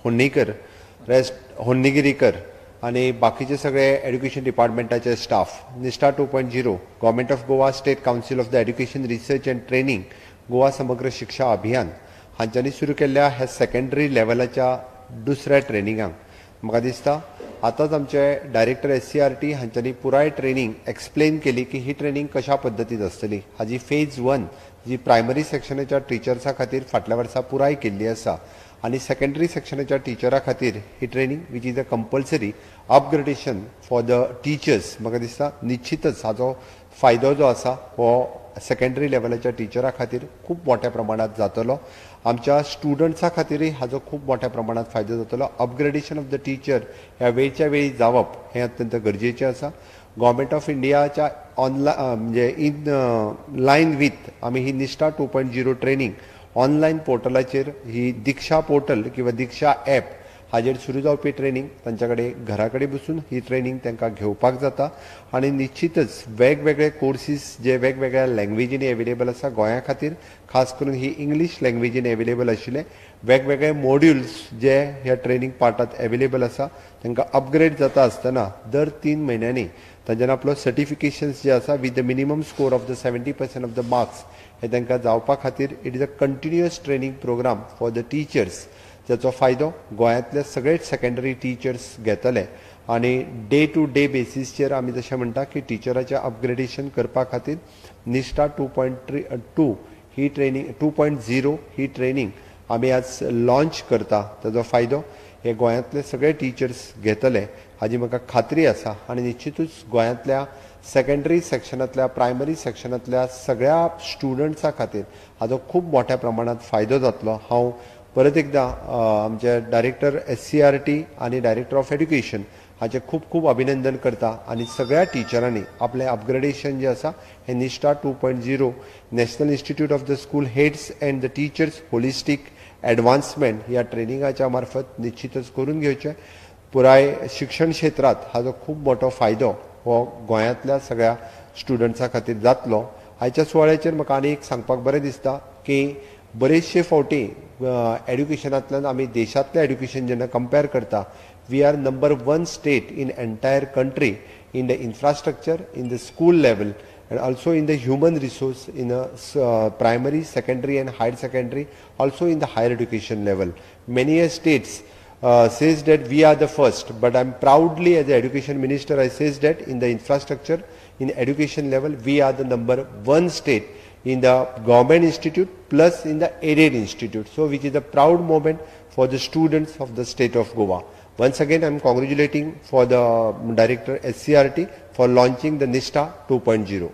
होन्नीकर, होन्नीगिरीकर आणि बाकीचे सगळे एड्युकेशन डिपार्टमेंटाचे स्टाफ निष्ठा 2.0 government of Goa state council of the education research and training Goa समग्र शिक्षा अभियान हांच्यांनी सुरू केल्ल्या ह्या सेकंडरी लेवलाच्या दुसऱ्या ट्रेनिंगाक म्हाका दिसता आतांच आमचे डायरेक्टर SCRT हांच्यांनी पुराय ट्रेनिंग एक्सप्लेन केली की ही ट्रेनिंग कशा पद्दतीन आसतली. हाजी फेज 1 जी प्रायमरी सेक्शनाच्या टिचर्सां खातीर फाटल्या वर्सा पुराय केल्ली आसा आणि सेकंडरी सेक्शनाच्या टिचरां खातीर ही training which is a compulsory upgradation for the teachers. म्हाका दिसता निश्चितच हाजो फायदो जो आसा हो सेकंडरी लेवलाच्या टिचरां खातीर खूब मोठ्या प्रमाणात जातलो. आमच्या स्टुडंट्सां खातीरय हाजो खूब मोठ्या प्रमाणात फायदो जातलो. अपग्रेडेशन ऑफ द टीचर ह्या वेळच्या वेळी जावप हें अत्यंत गरजेचें आसा. गव्हर्नमेंट ऑफ इंडियाच्या ऑनलायन म्हणजे इन लायन विथ आमी ही निष्ठा 2.0 ट्रेनिंग ऑनलायन पोर्टलाचेर ही दिक्षा पोर्टल किंवा दिक्षा ॲप हाजेर सुरू जावपी ट्रेनिंग तांच्या कडेन घरा कडेन बसून ही ट्रेनिंग तांकां घेवपाक जाता आनी निश्चितच वेगवेगळे कोर्सीस जे वेगवेगळ्या लँग्वेजीनी एवेलेबल आसा गोंया खातीर खास करून ही इंग्लीश लँग्वेजीन एवेलेबल आशिल्ले वेगवेगळे मॉड्यूल्स जे ह्या ट्रेनिंग पार्टात एवेलेबल आसा तांकां अपग्रेड जाता आसतना दर 3 म्हयन्यांनी तांच्यान आपलो सर्टिफिकेशन्स जे आसा with the minimum score of the 70% of the marks हे तांकां जावपा खातीर it is a continuous training program for the teachers जाचो फायदो गोंयांतले सगळे सेकंडरी टीचर्स घेतले आनी डे टू डे बेसिसचेर आमी जशें म्हणटा की टिचराचें अपग्रेडेशन करपा खातीर निष्ठा 2.2 ही ट्रेनिंग 2.0 ही ट्रेनिंग आमी आज लॉन्च करता. ताजो फायदो हे गोंयांतले सगळे टीचर्स घेतले हाजी म्हाका खात्री आसा आनी निश्चितूच गोंयांतल्या सेकंडरी सेक्शनांतल्या प्रायमरी सेक्शनांतल्या सगळ्या स्टुडंट्सां खातीर हाजो खूब मोठ्या प्रमाणात फायदो जातलो. हांव परत एकदा आमचे डायरेक्टर SCRT आनी डायरेक्टर ऑफ एड्युकेशन हाचे खूब खूब अभिनंदन करता आनी सगळ्या टिचरांनी आपलें अपग्रेडेशन जे आसा हे Nishtha 2.0 national institute of the school heads and the teachers holistic advancement ह्या ट्रेनिंगाच्या मार्फत निश्चितच करून घेवचे. पुराय शिक्षण क्षेत्रात हाजो खूब मोठो फायदो हो गोंयांतल्या सगळ्या स्टुडंट्सां खातीर जातलो. आयच्या सुवाळ्याचेर म्हाका आनी एक सांगपाक बरें दिसता की बरेचशे फावटी एड्युकेशनांतल्यान आमी देशांतलें एड्युकेशन जेन्ना कंपेर करता we are number 1 state in entire country in the infrastructure in the school level and also in the human resource in a primary, secondary and higher secondary, also in the higher education level. Many states says that we are the first, but I'm proudly as the education minister I says that in the infrastructure, in education level, we are the number 1 state in the government institute plus in the aided institute. So which is a proud moment for the students of the state of Goa. Once again, I am congratulating for the director SCRT for launching the NISTA 2.0.